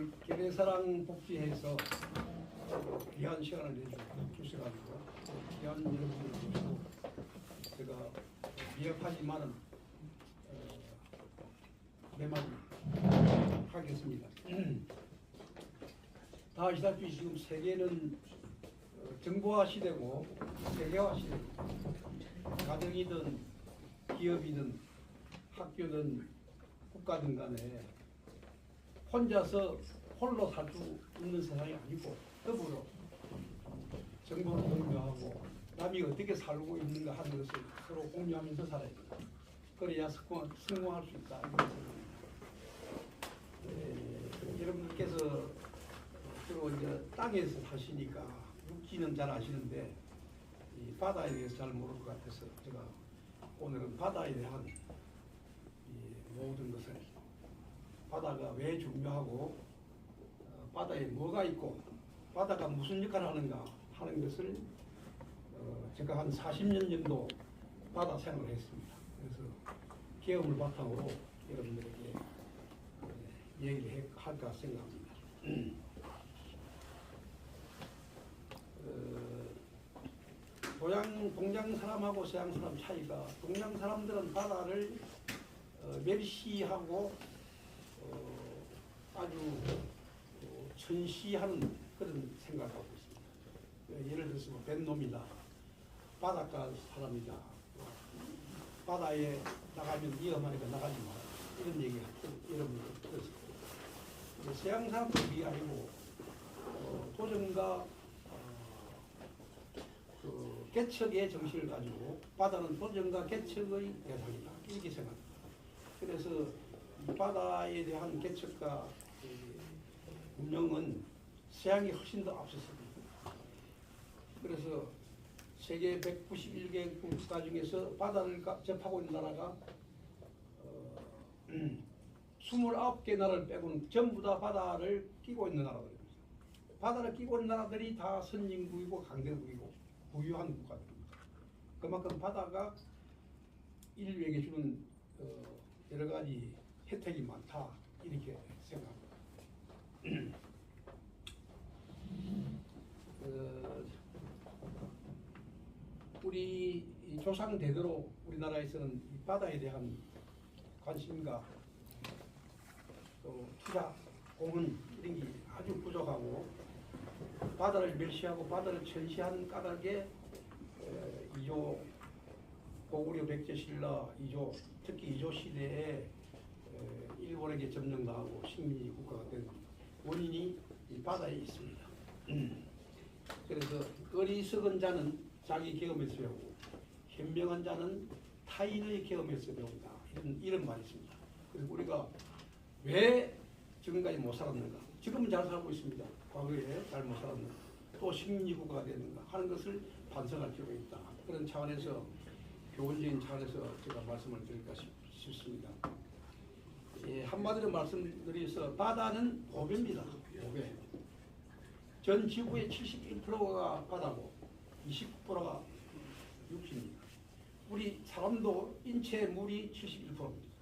오늘 계례사랑 복지해서 귀한 시간을 내주셔가지고 귀한 여러분들을 모시고 제가 미약하지만은 네 마디 하겠습니다. 다 아시다시피 지금 세계는 정보화 시대고 세계화 시대입니다. 가정이든 기업이든 학교든 국가든 간에 혼자서 홀로 살 수 있는 세상이 아니고 더불어 정보를 공유하고 남이 어떻게 살고 있는가 하는 것을 서로 공유하면서 살아야 된다. 그래야 성공할 수 있다. 여러분께서 주로 이제 땅에서 사시니까 육지는 잘 아시는데 이 바다에 대해서 잘 모를 것 같아서 제가 오늘은 바다에 대한 이 모든 것을 바다가 왜 중요하고 바다에 뭐가 있고 바다가 무슨 역할을 하는가 하는 것을 제가 한 40년 정도 바다 생활을 했습니다. 그래서 경험을 바탕으로 여러분들에게 얘기를 할까 생각합니다. 동양 사람하고 서양 사람 차이가 동양 사람들은 바다를 멸시하고 아주 천시하는 그런 생각을 하고 있습니다. 예를 들어서 뱃놈이다, 바닷가 사람이다, 바다에 나가면 위험하니까 나가지 마라 이런 얘기 여러분들 들었습니다. 서양 사람들이 아니고 도전과 그 개척의 정신을 가지고 바다는 도전과 개척의 대상이다 이렇게 생각합니다. 그래서 이 바다에 대한 개척과 운영은 서양이 훨씬 더 앞섰습니다. 그래서 세계 191개 국가 중에서 바다를 접하고 있는 나라가 29개 나라를 빼고는 전부 다 바다를 끼고 있는 나라들입니다. 바다를 끼고 있는 나라들이 다 선진국이고 강대국이고 부유한 국가들입니다. 그만큼 바다가 인류에게 주는 여러 가지 혜택이 많다 이렇게 생각합니다. 우리 조상 대대로 우리나라에서는 이 바다에 대한 관심과 또 투자, 공헌 이런 게 아주 부족하고 바다를 멸시하고 바다를 천시하는 까닭에 이조 고구려 백제신라 이조 특히 이조 시대에 일본에게 점령당하고 식민지 국가가 된 원인이 이 바다에 있습니다. 그래서 어리석은 자는 자기 경험에서 배우고 현명한 자는 타인의 경험에서 배운다 이런 말이 있습니다. 그래서 우리가 왜 지금까지 못 살았는가? 지금은 잘 살고 있습니다. 과거에 잘 못 살았는가? 또 식민지 국가가 됐는가 하는 것을 반성할 필요가 있다. 그런 차원에서 교훈적인 차원에서 제가 말씀을 드릴까 싶습니다. 한마디로 말씀드려서 바다는 보배입니다. 보배. 전 지구의 71%가 바다고 29%가 육지입니다. 우리 사람도 인체 물이 71%입니다.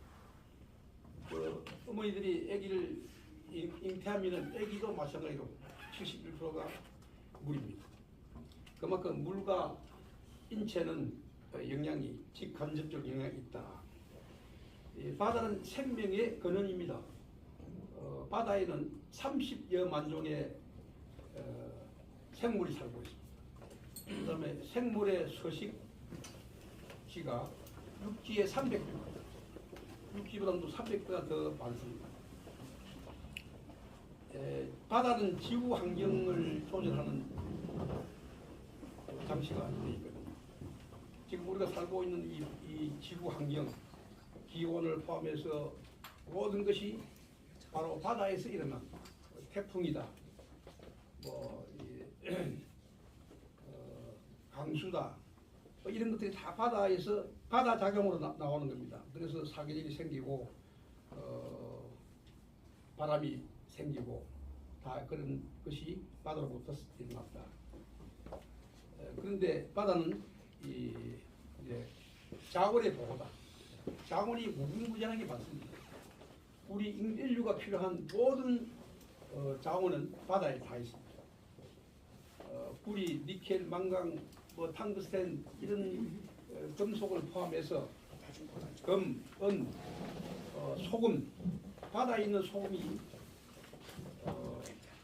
어머니들이 아기를 잉태하면 아기도 마찬가지로 71%가 물입니다. 그만큼 물과 인체는 영향이 직간접적 영향이 있다. 바다는 생명의 근원입니다. 바다에는 30여만 종의 생물이 살고 있습니다. 그 다음에 생물의 서식지가 육지의 300배, 육지보다도 300배가 더 많습니다. 바다는 지구 환경을 조절하는 장치가 되어 있거든요. 지금 우리가 살고 있는 이 지구 환경, 기온을 포함해서 모든 것이 바로 바다에서 일어납니다. 태풍이다, 강수다, 이런 것들이 다 바다에서 바다 작용으로 나오는 겁니다. 그래서 사계절이 생기고 바람이 생기고 다 그런 것이 바다로부터 일어났다. 그런데 바다는 이제 자원의 보고다. 자원이 무궁무진하게 많습니다. 우리 인류가 필요한 모든 자원은 바다에 다 있습니다. 구리, 니켈, 망강, 뭐 탕그스텐 이런 금속을 포함해서 금, 은, 소금, 바다에 있는 소금이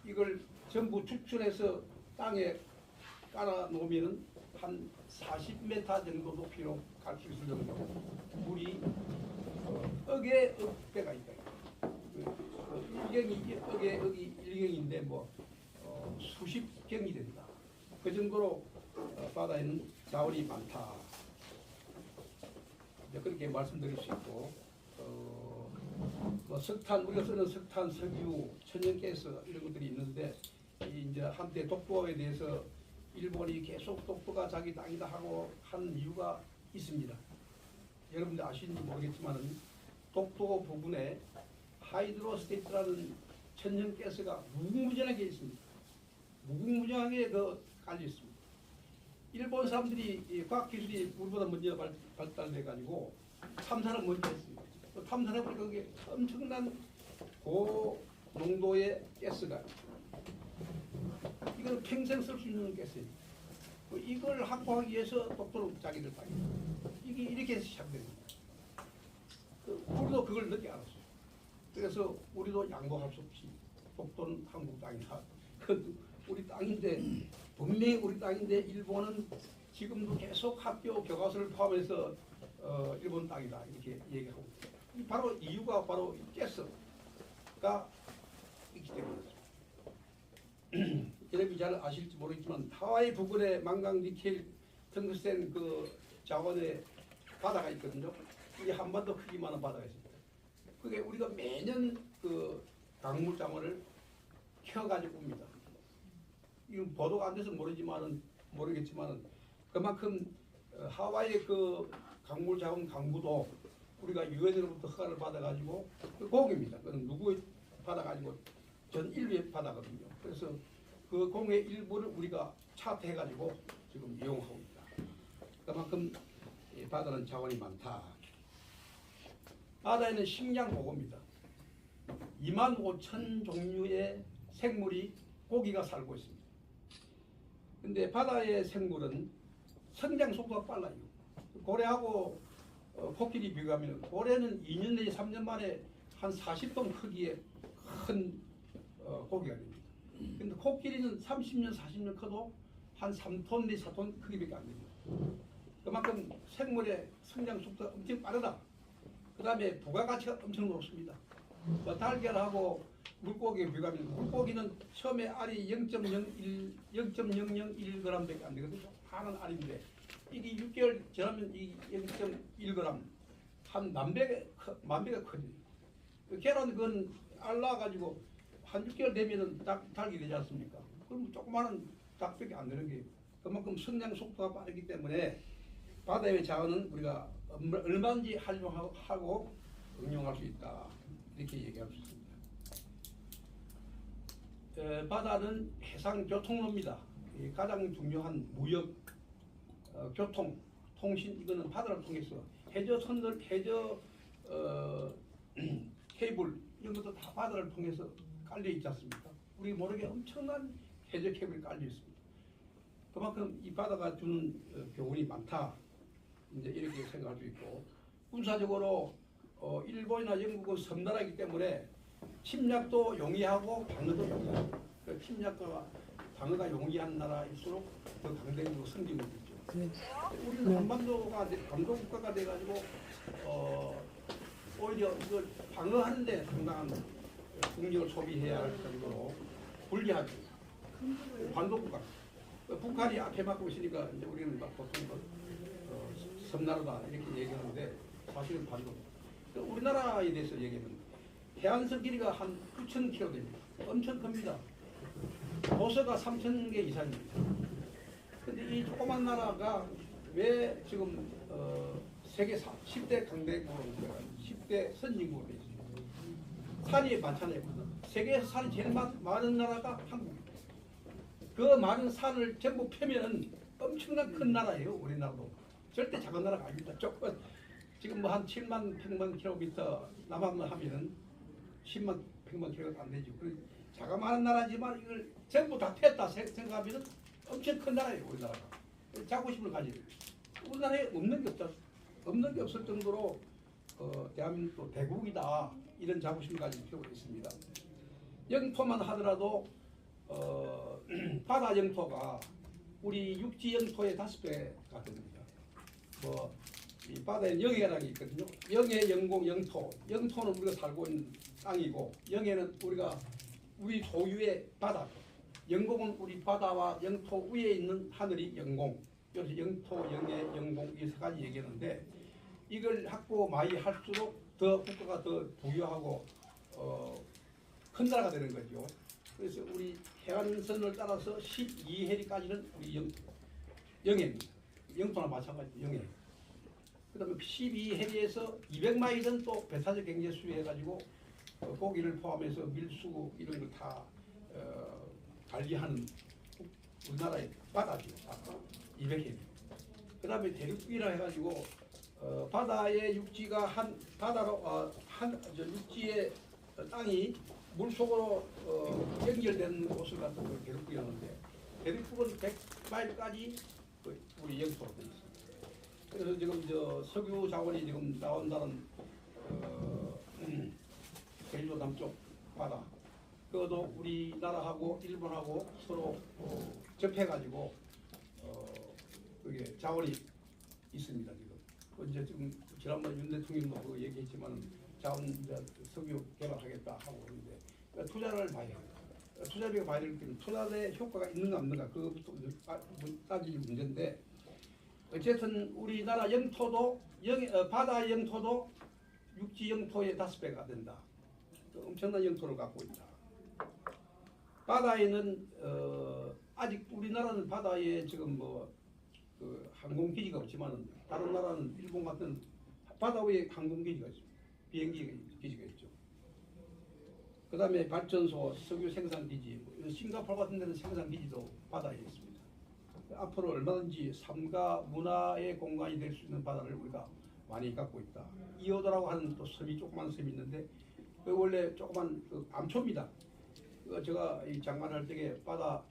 이걸 전부 추출해서 땅에 깔아 놓으면은 한 40m 정도 높이로 갈 수 있을 정도로 물이 억에 억배가 있다. 일경이 억에 억이 일경인데 뭐 수십 경이 된다. 그 정도로 바다에는 자원이 많다. 이제 그렇게 말씀드릴 수 있고, 뭐 석탄, 우리가 쓰는 석탄, 석유, 천연가스 이런 것들이 있는데 이제 한때 독도에 대해서 일본이 계속 독도가 자기 땅이다 하고 한 이유가 있습니다. 여러분들 아시는지 모르겠지만은 독도 부분에 하이드로스테이트라는 천연가스가 무궁무진하게 있습니다. 무궁무진하게 깔려 있습니다. 일본 사람들이 과학기술이 우리보다 먼저 발달돼가지고 탐사를 먼저 했습니다. 탐사해보니까 그게 엄청난 고농도의 가스가 이걸 평생 쓸 수 있는 가스예요. 이걸 확보하기 위해서 독도를 자기들 땅이에요. 이게 이렇게 해서 시작됩니다. 우리도 그걸 늦게 알았어요. 그래서 우리도 양보할 수 없이 독도는 한국 땅이다. 우리 땅인데 분명히 우리 땅인데 일본은 지금도 계속 학교 교과서를 포함해서 일본 땅이다 이렇게 얘기하고 있습니다. 바로 이유가 바로 가스가 있기 때문이죠. 여러분이 잘 아실지 모르겠지만 하와이 부근에 망강, 니켈, 텅그스텐 그 자원의 바다가 있거든요. 이게 한반도 크기만한 바다가 있습니다. 그게 우리가 매년 그 강물 자원을 켜가지고 옵니다. 이건 보도가 안 돼서 모르겠지만은 그만큼 하와이의 그 강물 자원 강구도 우리가 유엔으로부터 허가를 받아가지고 그 공입니다. 그건 누구의 받아가지고 전 인류의 바다거든요. 그래서 그 공의 일부를 우리가 차트해가지고 지금 이용하고 있다. 그만큼 바다는 자원이 많다. 바다에는 식량 보고입니다. 25,000 종류의 생물이 고기가 살고 있습니다. 근데 바다의 생물은 성장 속도가 빨라요. 고래하고 코끼리 비교하면 고래는 2년 내지 3년 만에 한 40톤 크기의 큰 고기가 됩니다. 근데 코끼리는 30년, 40년 커도 한 3톤 내지 4톤 크기밖에 안 됩니다. 그만큼 생물의 성장 속도가 엄청 빠르다. 그 다음에 부가가치가 엄청 높습니다. 달걀하고 물고기에 비교하면 물고기는 처음에 알이 0.001g밖에 안 되거든요. 하는 알인데 이게 6개월 지나면 이 0.1g 한 만배가 커져요. 계란 그건 알 낳아가지고 한 6개월 되면은 닭이 되지 않습니까? 그럼 조그마한 닭밖에 안 되는 게 그만큼 성장 속도가 빠르기 때문에 바다의 자원은 우리가 얼마든지 활용하고 응용할 수 있다. 이렇게 얘기할 수 있습니다. 바다는 해상 교통로입니다. 가장 중요한 무역, 교통, 통신 이거는 바다를 통해서 해저 케이블 이런 것도 다 바다를 통해서 깔려 있지 않습니까? 우리 모르게 엄청난 해저 케이블이 깔려 있습니다. 그만큼 이 바다가 주는 교훈이 많다. 이제 이렇게 생각할 수 있고 군사적으로 일본이나 영국은 섬나라이기 때문에 침략도 용이하고 방어도 용이하고 그 침략과 방어가 용이한 나라일수록 더 강대국으로 승진을 했죠. 우리는 한반도가 강도 국가가 돼가지고 오히려 이걸 방어하는데 상당한 국력을 소비해야 할 정도로 불리하죠. 반도 국가. 북한이 앞에 막고 있으니까 이제 우리는 막 보통 섬나라다 이렇게 얘기하는데 사실은 반도. 우리나라에 대해서 얘기하면 해안선 길이가 한 9,000km 됩니다. 엄청 큽니다. 도서가 3,000개 이상입니다. 근데 이 조그만 나라가 왜 지금 세계 10대 강대국으로 10대 선진국으로 되어 있습니다. 산이 많잖아요. 세계에서 산이 제일 많은 나라가 한국입니다. 그 많은 산을 전부 펴면은 엄청난 큰 나라예요. 우리나라도. 절대 작은 나라가 아닙니다. 조금 지금 뭐 한 7만 100만 킬로미터 남한만 하면은 10만 100만 킬로미터 안 되죠. 자그마한 나라지만 이걸 전부 다 팼다 생각하면 엄청 큰 나라예요. 우리나라가. 자부심을 가지고 우리나라에 없는 게 없다. 없는 게 없을 정도로 대한민국도 대국이다. 이런 자부심을 가질 필요가 있습니다. 영토만 하더라도 바다 영토가 우리 육지 영토의 5배가 됩니다. 이 바다에 영해라는 게 있거든요. 영해, 영공, 영토. 영토는 우리가 살고 있는 땅이고, 영해는 우리 소유의 바다. 영공은 우리 바다와 영토 위에 있는 하늘이 영공. 그래서 영토, 영해, 영공 이 세 가지 얘기하는데, 이걸 확보 많이 할수록 더 국가가 더 부유하고 큰 나라가 되는 거죠. 그래서 우리 해안선을 따라서 12해리까지는 우리 영해입니다. 영토나 마찬가지로 영해. 그 다음에 12해리에서 200마일은 또 배타적 경제 수혜해가지고 고기를 포함해서 밀수 이런 걸 다 관리하는 우리나라의 바다죠. 200해리. 그 다음에 대륙이라 해가지고 바다의 육지가 육지의 땅이 물속으로 연결되는 곳을 갖다 대륙국이라는데, 대륙국은 100마일까지 우리 영토로 되어 있습니다. 그래서 지금 석유 자원이 지금 나온다는 제주도 남쪽 바다, 그것도 우리나라하고 일본하고 서로 접해가지고 그게 자원이 있습니다. 지금 지난번 윤 대통령도 그거 얘기했지만 석유 개발하겠다 하고 있는데, 그러니까 투자를 봐야 합니다. 투자비가 봐야 될 때는 투자의 효과가 있는가 없는가 그것부터 따질 문제인데, 어쨌든 우리나라 영토도 바다 영토도 육지 영토의 5배가 된다. 엄청난 영토를 갖고 있다. 바다에는 아직 우리나라는 바다에 지금 항공기지가 없지만, 다른 나라는 일본 같은 바다 위에 항공기지가 있죠. 비행기 기지가 있죠. 그 다음에 발전소, 석유 생산기지, 싱가포르 같은 데는 생산기지도 바다에 있습니다. 앞으로 얼마든지 삶과 문화의 공간이 될 수 있는 바다를 우리가 많이 갖고 있다. 이호도라고 하는 또 섬이, 조그만 섬이 있는데, 그 원래 조그만 암초입니다. 제가 이 장관할 때에 바다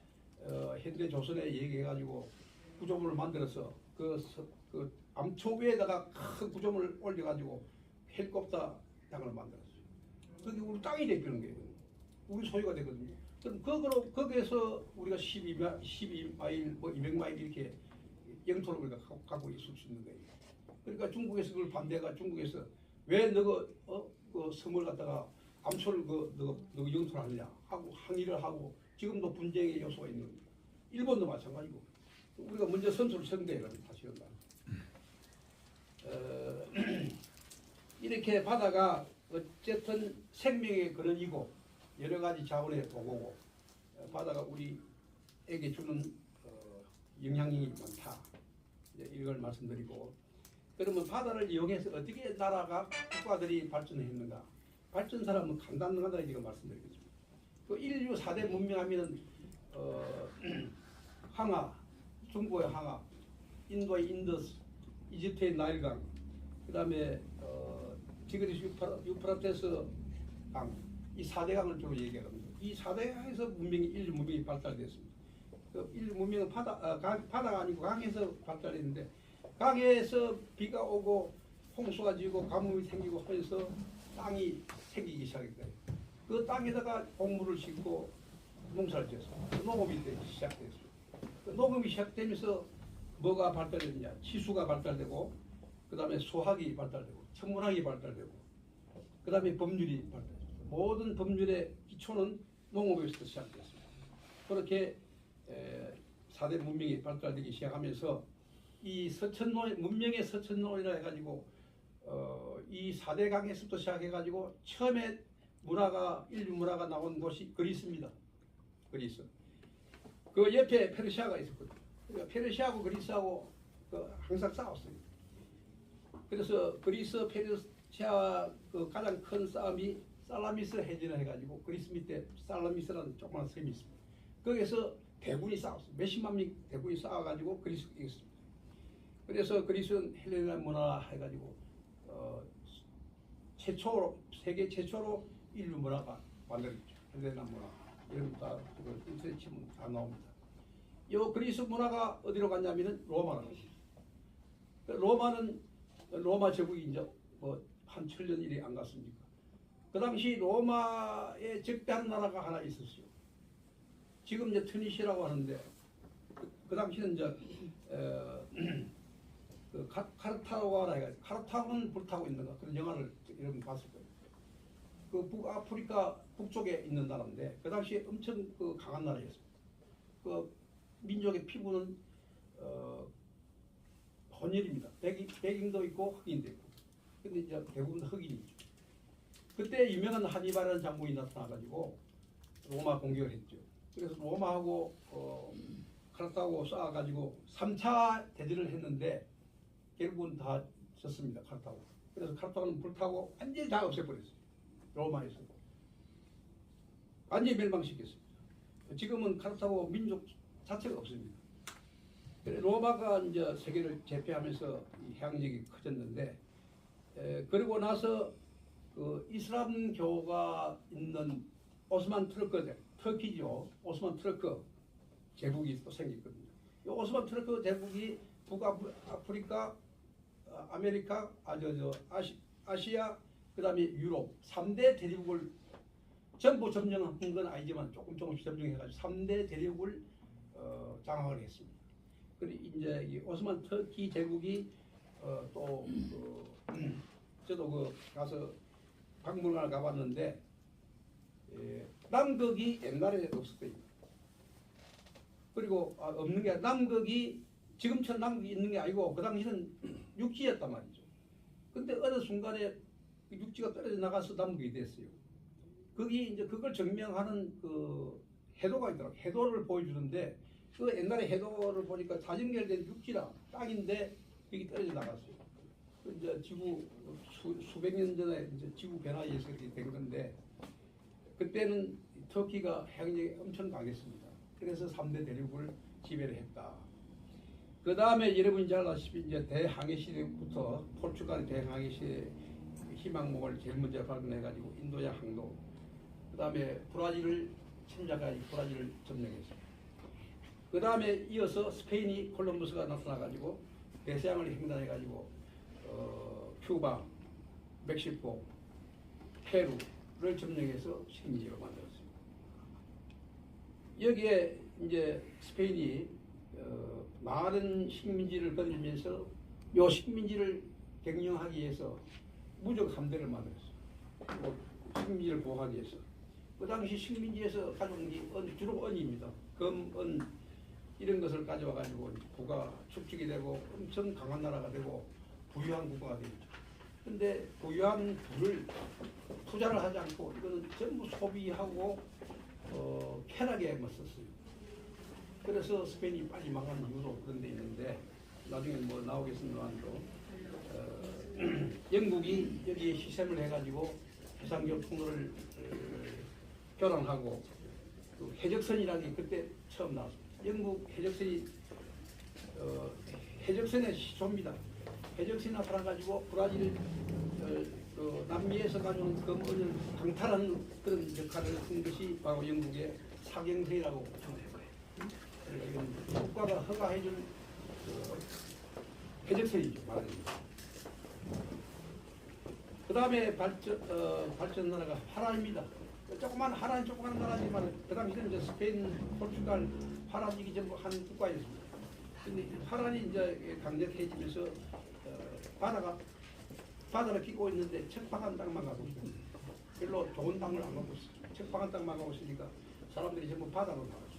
현대 조선에 얘기해가지고 구조물을 만들어서 그 암초 위에다가 큰 구조물을 올려가지고 헬리콥터 땅을 만들었어요. 그게 우리 땅이 되는 거예요. 우리 소유가 되거든요. 그럼 거기에서 우리가 12마일, 200마일 이렇게 영토를 우리가 갖고 있을 수 있는 거예요. 그러니까 중국에서 그걸 반대가, 중국에서 왜 너가 그 섬을 갖다가 암초를 너가 영토를 하느냐 하고 항의를 하고, 지금도 분쟁의 요소가 있는 겁니다. 일본도 마찬가지고. 우리가 먼저 선수를 쳤는데, 사실은 이렇게 바다가 어쨌든 생명의 근원이고 여러 가지 자원의 도구고, 바다가 우리에게 주는 영향이 많다. 이걸 말씀드리고, 그러면 바다를 이용해서 어떻게 나라가 국가들이 발전했는가? 발전사람은 간단하다 이거 말씀드리겠습니다. 그 인류 4대 문명하면 항아, 중국의 항아, 인도의 인더스, 이집트의 나일강, 그 다음에 티그리스 유프라테스 강, 이 4대 강을 주로 얘기합니다. 이 4대 강에서 인류 문명이 발달됐습니다. 그 인류 문명은 바다가 아니고 강에서 발달했는데, 강에서 비가 오고 홍수가 지고 가뭄이 생기고 하면서 땅이 생기기 시작했어요. 그 땅에다가 곡물을 심고 농사를 지었어요. 농업이 시작됐어요. 그 농업이 시작되면서 뭐가 발달됐냐? 치수가 발달되고, 그 다음에 수학이 발달되고, 천문학이 발달되고, 그 다음에 법률이 발달되고, 모든 법률의 기초는 농업에서 시작됐습니다. 그렇게 4대 문명이 발달되기 시작하면서 이 문명의 서천론이라 해가지고 이 4대 강에서부터 시작해가지고 처음에 인류 문화가 나온 곳이 그리스입니다. 그리스. 그 옆에 페르시아가 있었거든요. 그러니까 페르시아하고 그리스하고 항상 싸웠어요. 그래서 그리스, 페르시아 가장 큰 싸움이 살라미스 해전을 해가지고, 그리스 밑에 살라미스라는 조그만 섬이 있습니다. 거기서 대군이 싸웠어요. 몇십만 명 대군이 싸워가지고 그리스가 이겼습니다. 그래서 그리스는 헬레나 문화 해가지고 세계 최초로 인류 문화가 만들어졌죠. 헬레나 문화. 이런 다 인터넷 치면 다 나옵니다. 요 그리스 문화가 어디로 갔냐면은 로마로 갔습니다. 로마는 로마 제국이 이제 뭐한 천년 일이 안 갔습니까? 그 당시 로마에 적대한 나라가 하나 있었어요. 지금 이제 튜니시라고 하는데 그 당시는 이제 그 카르타고라 해가지고 카르타고는 불타고 있는 거 그런 영화를 여러분 봤을 거예요. 그 북아프리카 북쪽에 있는 나라인데 그 당시에 엄청 그 강한 나라였습니다. 그 민족의 피부는 혼혈입니다. 백인도 있고 흑인도 있고. 근데 이제 대부분 흑인이죠. 그때 유명한 하니발이라는 장군이 나타나가지고 로마 공격을 했죠. 그래서 로마하고 카르타고 싸워가지고 3차 대전을 했는데 결국은 다 졌습니다. 카르타고. 그래서 카르타고는 불타고 완전히 다 없애버렸어요. 로마에서. 완전히 멸망시켰습니다. 지금은 카르타고 민족 자체가 없습니다. 로마가 이제 세계를 제패하면서 해양력이 커졌는데 그리고 나서 그 이슬람교가 있는 오스만 투르크 터키죠. 오스만 투르크 제국이 또 생겼거든요. 이 오스만 투르크 제국이 북아프리카, 아메리카, 아시아, 그다음에 유럽 3대 대륙을 전부 점령한 건 아니지만 조금씩 점령해가지고 3대 대륙을 장악을 했습니다. 그리고 이제 이 오스만 터키 제국이 저도 가서 박물관을 가봤는데 남극이 옛날에 없었대요. 그리고 없는 게 남극이 지금처럼 남극이 있는 게 아니고 그 당시는 육지였단 말이죠. 근데 어느 순간에 육지가 떨어져 나가서 남극이 됐어요. 거기 이제 그걸 증명하는 그 해도가 있더라고요. 해도를 보여주는데 그 옛날에 해도를 보니까 다연결된 육지라 땅인데 여기 떨어져 나갔어요. 이제 지구 수백 년 전에 이제 지구 변화에 의해서 이렇게 된 건데 그때는 터키가 해양력이 엄청 강했습니다. 그래서 3대 대륙을 지배를 했다. 그 다음에 여러분이 잘 아시다시피 이제 대항해 시대부터 포르투갈 대항해 시대 희망봉을 제일 먼저 발견해가지고 인도양 항로, 그 다음에 브라질을 침략하고 브라질을 점령했습니다. 그 다음에 이어서 스페인이 콜럼버스가 나타나가지고 대서양을 횡단해가지고 큐바, 멕시코, 페루를 점령해서 식민지로 만들었습니다. 여기에 이제 스페인이 많은 식민지를 건들면서 이 식민지를 경영하기 위해서 무적 3대를 만들었어요. 식민지를 보호하기 위해서. 그 당시 식민지에서 가져온 게 주로 은입니다. 금, 은 이런 것을 가져와가지고 국가 축적이 되고 엄청 강한 나라가 되고 부유한 국가가 되죠. 근데 부유한 부를 투자를 하지 않고 이거는 전부 소비하고 쾌락에만 썼어요. 그래서 스페인이 빨리 망하는 이유도 그런 데 있는데 나중에 뭐 나오겠습니다만도 영국이 여기에 시샘을 해가지고 해상교 통로를 교란하고 그 해적선이라는 게 그때 처음 나왔습니다. 영국 해적선이 해적선의 시초입니다. 해적선이 나타나가지고 브라질 남미에서 가져온 금은을 강탈하는 그런 역할을 한 것이 바로 영국의 사경선이라고称해요. 이건 국가가 허가해준 해적선이죠. 말하자면. 그 다음에 발전 나라가 하란입니다. 조그만 나라지만 그 당시에는 이제 스페인, 포르투갈, 하란 이게 전부 한 국가였습니다. 근데 하란이 이제 강력해지면서 바다를 끼고 있는데 척박한 땅만 가고 있습니다. 별로 좋은 땅을 안 가고 있습니다. 척박한 땅만 가고 있으니까 사람들이 전부 바다로 나가죠.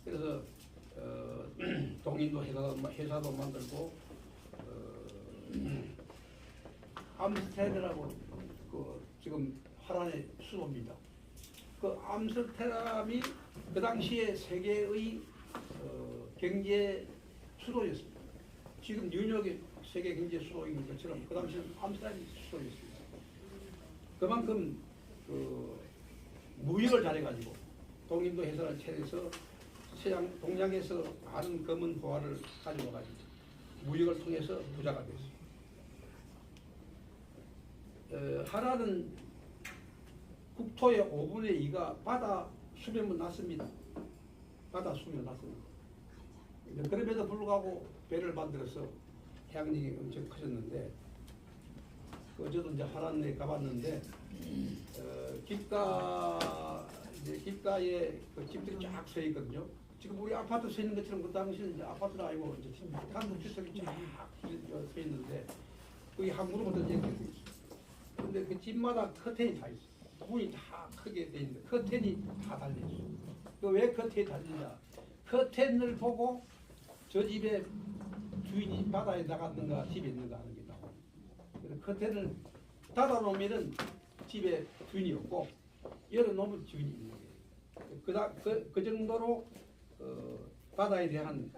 그래서 동인도 회사도 만들고 암스테르담이라고 그 지금 하란의 수도입니다. 그 암스테르담이 그 당시에 세계의 경제 수도였습니다. 지금 뉴욕이 세계 경제 수도인 것처럼 그 당시에는 암스테르담이 수도였습니다. 그만큼 그 무역을 잘해가지고 동인도 회사를 차려서 서양 동양에서 많은 검은 보화를 가져와가지고 무역을 통해서 부자가 됐습니다. 하란은 국토의 5분의 2가 바다 수면은 낮습니다. 바다 수면 낮습니다. 그럼에도 불구하고 배를 만들어서 해양력이 엄청 커졌는데 저도 이제 화란에 가봤는데 길가에 그 집들이 쫙 서 있거든요. 지금 우리 아파트 서 있는 것처럼 그 당시는 이제 아파트가 아니고 이제 단독주택이 쫙 서 있는데 거기 한 그룹부터 이렇게 돼 있어요. 근데 그 집마다 커튼이 다 있어. 문이 다 크게 돼 있는데 커튼이 다 달려 있어. 그 왜 커튼이 달리냐? 커튼을 보고 저 집에 주인이 바다에 나갔는가 집에 있는가 하는 게 나와요. 그래서 커튼을 닫아놓으면은 집에 주인이 없고 열어놓으면 주인이 있는 거예요. 그 정도로 바다에 대한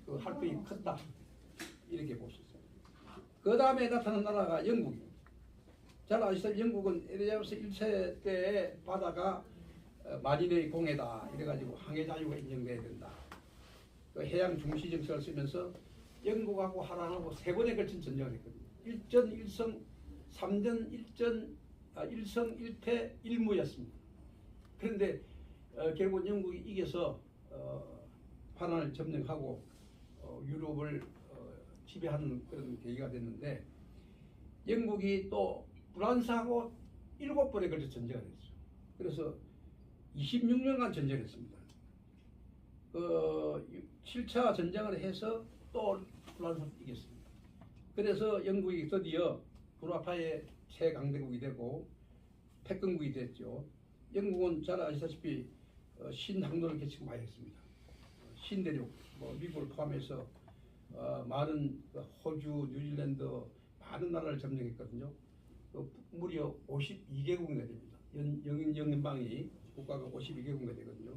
그 활동이 컸다 이렇게 볼 수 있어요. 그 다음에 나타난 나라가 영국입니다. 잘 아시다시피 영국은 엘리자베스 1세 때에 바다가 만인의 공해다 이래가지고 항해 자유가 인정돼야 된다. 그 해양 중시 정책을 쓰면서 영국하고 하란하고 3번에 걸친 전쟁을 했거든요. 1전 1성 3전 1성 1패 1무였습니다. 그런데 결국 영국이 이겨서 화란을 점령하고 유럽을 지배하는 그런 계기가 됐는데 영국이 또 프랑스하고 7번에 걸쳐 전쟁을 했어요. 그래서 26년간 전쟁을 했습니다. 7차 전쟁을 해서 또 프랑스를 이겼습니다. 그래서 영국이 드디어 구라파의 최강대국이 되고 패권국이 됐죠. 영국은 잘 아시다시피 신항로를 개척 많이 했습니다. 신대륙, 미국을 포함해서 많은 호주, 뉴질랜드 많은 나라를 점령했거든요. 무려 52개국이 됩니다. 영연방이 국가가 52개국이 되거든요.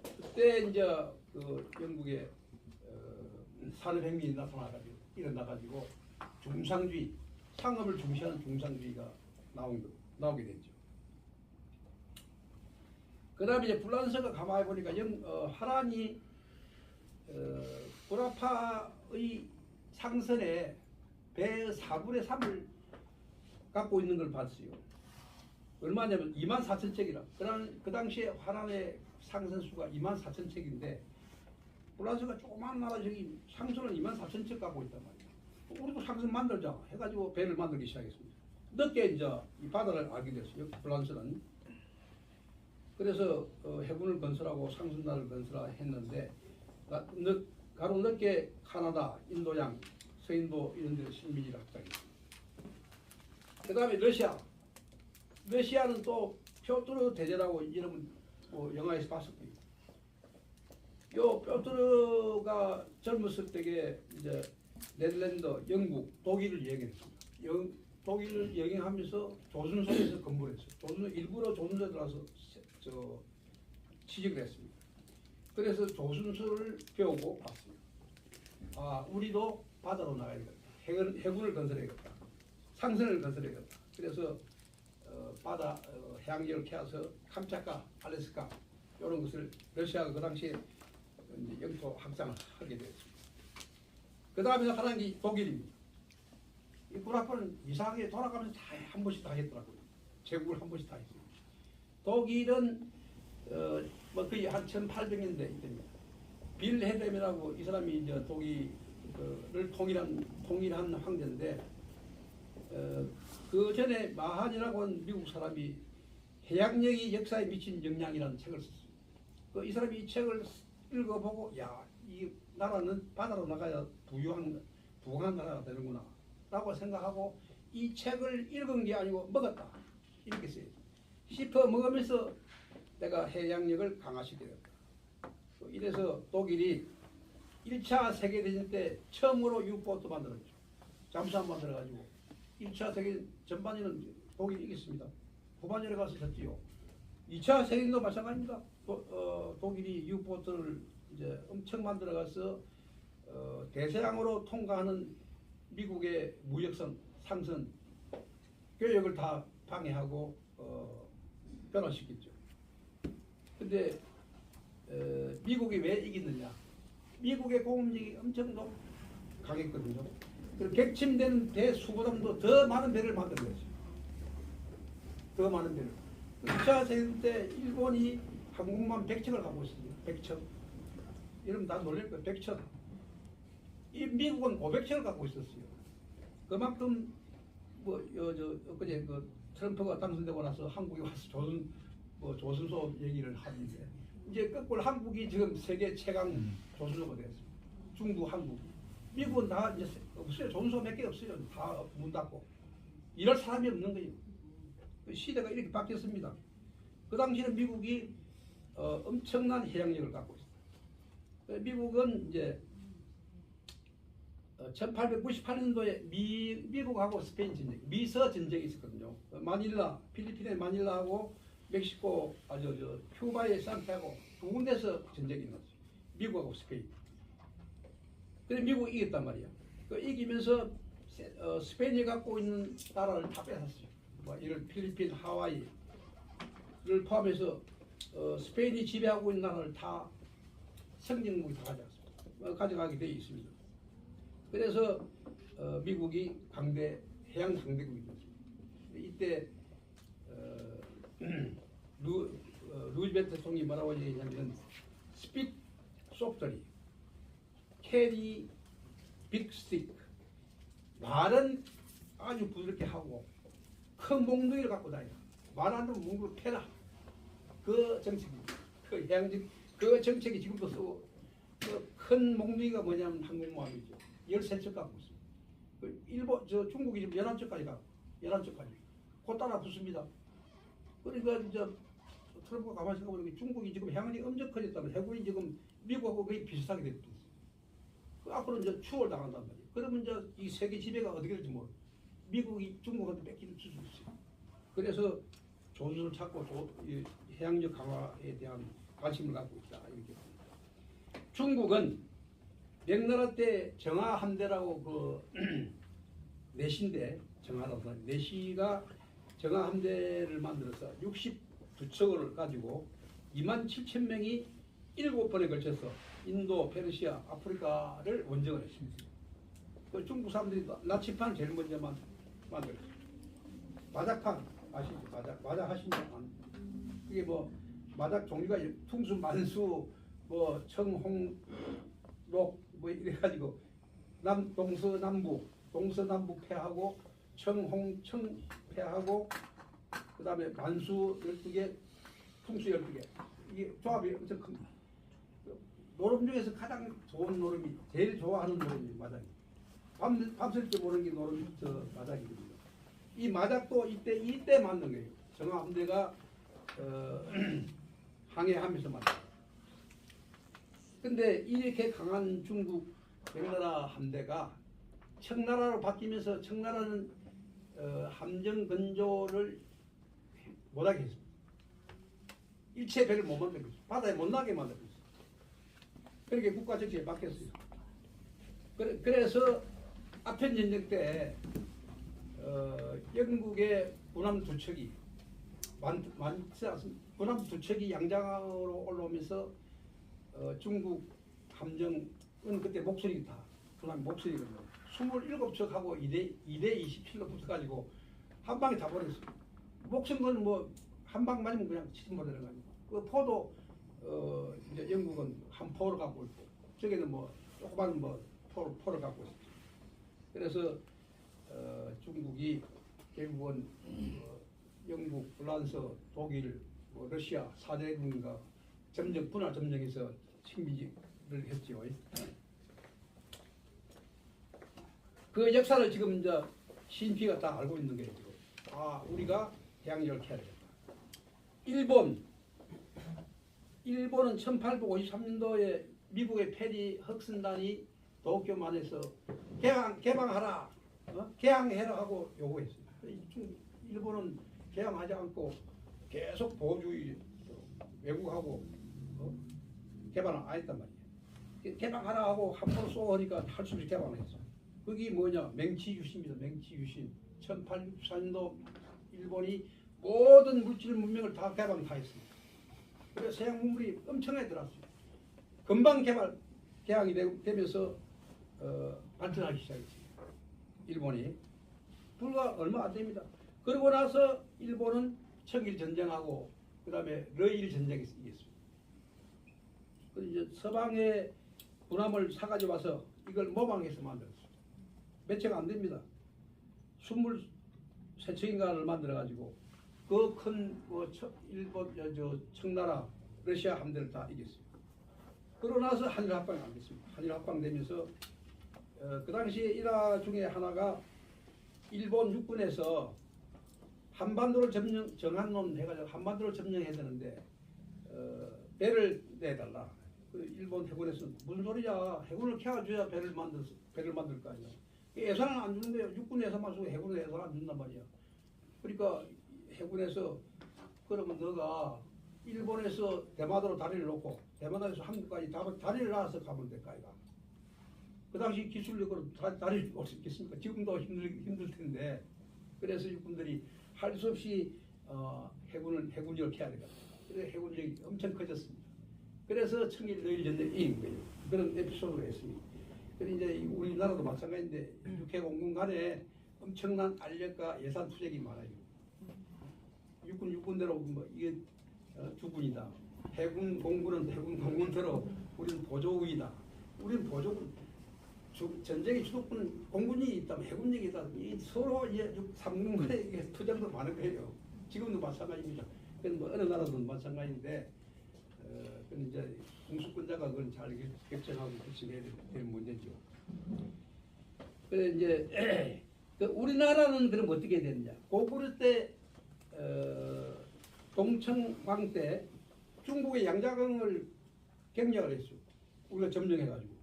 그때 이제 그 영국의 산업혁명이 일어나가지고 중상주의, 상업을 중시하는 중상주의가 나오게 됐죠. 그 다음에 이제 프랑스가 가만히 보니까 화란이 구라파의 상선에 배의 4분의 3을 갖고 있는 걸 봤어요. 얼마냐면 24,000척이라. 그 당시에 화란의 상선수가 24,000척인데 프랑스가 조그마한 나라 저기 상선을 24,000척 갖고 있단 말이에요. 우리도 상선 만들자 해가지고 배를 만들기 시작했습니다. 늦게 이제 이 바다를 알게 됐어요. 프랑스는. 그래서 해군을 건설하고 상선단을 건설했는데 가로 늦게 카나다, 인도양, 서인도 이런 데서 식민지를 확장했습니다. 그 다음에 러시아는 또 표트르 대제라고 여러분 영화에서 봤을 거예요. 요 표트르가 젊었을 때에 이제 네덜란드, 영국, 독일을 여행했습니다. 독일을 여행하면서 조선소에서 근무를 했어요. 일부러 조선소에 들어가서 취직을 했습니다. 그래서 조선소를 배우고 봤습니다. 우리도 바다로 나가야겠다. 해군을 건설해야겠다. 상선을 건설해야겠다. 그래서 바다 해양력을 캐서 캄차카, 알래스카 이런 것을 러시아가 그 당시에 영토 확장을 하게 되었습니다. 그 다음에 하나는 독일입니다. 이 구라파는 이상하게 돌아가면서 다 한 번씩 다 했더라고요. 제국을 한 번씩 다 했어요. 독일은 거의 한 1800년대 됩니다. 빌헬렘이라고 이 사람이 이제 독일을 통일한 황제인데 그 전에 마한이라고 하는 미국 사람이 해양력이 역사에 미친 영향이라는 책을 썼어요. 이 사람이 이 책을 읽어보고 이 나라는 바다로 나가야 부강한 나라가 되는구나 라고 생각하고 이 책을 읽은 게 아니고 먹었다 이렇게 써요. 씹어 먹으면서 내가 해양력을 강화시키겠다. 이래서 독일이 1차 세계대전 때 처음으로 U-보트 만들었죠. 잠수함 만들어가지고 1차 세계 전반에는 독일이 이겼습니다. 후반전에 가서 졌지요. 2차 세계대전도 마찬가지입니다. 독일이 U-보트를 이제 엄청 만들어가서 대서양으로 통과하는 미국의 무역선, 상선, 교역을 다 방해하고 변화시켰죠. 근데 미국이 왜 이겼느냐? 미국의 공업력이 엄청 강했거든요. 그리고 객침되는 배 수보다도 더 많은 배를 만들었어요. 더 많은 배를. 2차 세계대전 때 일본이 한국만 100척을 갖고 있습니다. 100척. 여러분 다 놀랄 거예요. 100척. 이 미국은 500척을 갖고 있었어요. 그만큼 엊그제 그 트럼프가 당선되고 나서 한국에 와서 조선소 얘기를 하는데 이제 거꾸로 한국이 지금 세계 최강 조선소가 되었습니다. 중국, 한국. 미국은 다 이제 없어요. 조선소 몇 개 없어요. 다 문 닫고. 일할 사람이 없는 거예요. 시대가 이렇게 바뀌었습니다. 그 당시에는 미국이 엄청난 해양력을 갖고 있어요. 미국은 이제 1898년도에 미국하고 스페인 전쟁, 미서 전쟁이 있었거든요. 마닐라, 필리핀의 마닐라하고 멕시코, 큐바의 산티아고 두 군데서 전쟁이 났어요. 미국하고 스페인. 그래서 미국이 이겼단 말이야. 이기면서 스페인이 갖고 있는 나라를 다 뺏었어요. 이를 필리핀, 하와이를 포함해서 스페인이 지배하고 있는 나라를 다 성장국이 다 가져가게 되어 있습니다. 그래서 미국이 해양 강대국이 됐습니다. 이때 루즈벨트 대통령이 뭐라고 얘기했냐면 스피드 소프트리, 캐리 빅 스틱, 말은 아주 부드럽게 하고 큰 몽둥이를 갖고 다니라. 말 안 되면 몽둥이를 패라. 그 정책입니다. 그 해양적 그 정책이 지금도 쓰고 큰 몽둥이가 뭐냐면 항공모함이죠. 13척 갖고 있습니다. 중국이 지금 11척까지 가고 11척까지 곧 따라 붙습니다. 그러니까 이제 트럼프가 가만히 생각해보면 중국이 지금 해양이 엄청 커졌다면 해군이 지금 미국하고 거의 비슷하게 됐습니다. 앞으로 이제 추월 당한단 말이에요. 그러면 이제 이 세계 지배가 어떻게 될지 모르. 미국이 중국한테 뺏기는 수도 있어요. 그래서 조선을 찾고 해양력 강화에 대한 관심을 갖고 있다 이렇게 봅니다. 중국은 명나라 때 정하 함대라고 그 내시인데 정하라고 내시가 정하 함대를 만들어서 62척을 가지고 27,000명이 7번에 걸쳐서 인도, 페르시아, 아프리카를 원정을 했습니다. 그 중국 사람들이 나치판 제일 먼저 만들었어요. 마작판 아시죠? 마작 하시죠? 그게 뭐 마작 종류가 퉁수, 만수, 뭐 청홍록 뭐 이래가지고 동서남북 패하고 청홍청 패하고 그 다음에 만수 12개, 퉁수 12개. 이게 조합이 엄청 큽니다. 노름 중에서 가장 좋은 노름이 제일 좋아하는 노름이 마작이. 밤샐 때 보는 게 노름 마작이거든요. 이 마작도 이때 만든 거예요. 정하 함대가 항해하면서 만든 거예요. 근데 이렇게 강한 중국 명나라 함대가 청나라로 바뀌면서 청나라는 함정 건조를 못하게 했습니다. 일체 배를 못 만들고 있어요. 바다에 못 나게 만들고 있어요. 그렇게 국가 정치에 막혔어요. 그래서 아편 전쟁 때 영국의 군함 두 척이 군함 두 척이 양장으로 올라오면서 중국 함정은 그때 목소리 다 군함 목소리거든요. 27척하고 2대 27로 붙어가지고 한 방에 다 버렸어요. 목숨은 뭐 한 방 맞으면 그냥 치즈모델을 가지고 그 포도 이제 영국은 한 포를 갖고 있고 저기는 뭐 조그만 뭐 포를 갖고 있어요. 그래서 중국이 결국은 영국, 프랑스, 독일, 뭐 러시아 4대국인가 분할 점령해서 식민지를 했죠. 그 역사를 지금 이제 신피가 다 알고 있는 거예요. 아, 우리가 해양력을 해야 되겠다. 일본은 1853년도에 미국의 페리 흑선단이 도쿄만에서 개방하라, 개항해라 하고 요구했습니다. 일본은 개항하지 않고 계속 보호주의 외국하고 개방을 안 했단 말이에요. 개방하라 하고 함부로 쏘으니까 할 수 없이 개방했어. 그게 뭐냐? 맹치유신입니다. 맹치유신. 1864년도 일본이 모든 물질 문명을 다 개방 다 했습니다. 그래서 해양 문물이 엄청나게 들어왔습니다. 금방 개항이 되면서 발전하기 시작했습니다. 일본이 불과 얼마 안 됩니다. 그러고 나서 일본은 청일 전쟁하고 그다음에 러일 전쟁이 있습니다. 이제 서방의 군함을 사가지고 와서 이걸 모방해서 만들었어요. 몇 척 안 됩니다. 23척인가를 만들어가지고 그 큰 일본 청나라 러시아 함대를 다 이겼어요. 그러고 나서 한일 합방이 안 됐습니다. 한일 합방 되면서 그 당시에 일화 중에 하나가 일본 육군에서 한반도를 정한론 해가지고 한반도를 점령해야 되는데 배를 내달라. 일본 해군에서 무슨 소리야? 해군을 켜줘야 배를 만들 거 아니야. 예산을 안 주는데요. 육군 예산만 쓰고 해군 예산을 안 준단 말이야. 그러니까 해군에서 그러면 너가 일본에서 대마도로 다리를 놓고 대마도에서 한국까지 다리를 놔서 가면 될까 이가. 그 당시 기술력으로 다리를 놓을 수 있겠습니까? 지금도 힘들 텐데. 그래서 육군들이 할 수 없이 해군력을 켜야 되거든요. 그래서 해군력이 엄청 커졌습니다. 그래서 청일 러일 전쟁이 이긴 거예요. 그런 에피소드가 있습니다. 그런데 이제 우리나라도 마찬가지인데 육해공군 간에 엄청난 알력과 예산 투쟁이 많아요. 육군대로 뭐 이게 주군이다. 해군 공군은 해군 공군대로 우리는 보조국이다. 우리는 보조군. 전쟁의 주도권은 공군이 있다면 해군력이 있다면 서로 이제 삼군 간에 투쟁도 많은 거예요. 지금도 마찬가지입니다. 그건 뭐 어느 나라든 마찬가지인데. 그건 이제 공수권자가 그건 잘 결정하고 결정해야 되는 문제죠. 그래 이제 우리나라는 그럼 어떻게 되느냐? 고구려 때 동청왕 때 중국의 양자강을 경략을 했어요. 우리가 점령해가지고.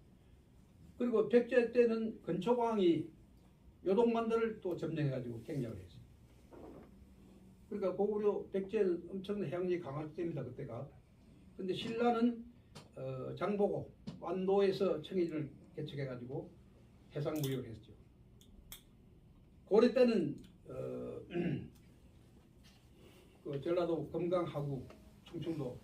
그리고 백제 때는 건초광이 요동만들을 또 점령해가지고 경략을 했어요. 그러니까 고구려 백제는 엄청난 해양력이 강할 때입니다. 그때가. 근데 신라는 장보고 완도에서 청해진을 개척해가지고 해상 무역을 했죠. 고려 때는 그 전라도 금강하구, 충청도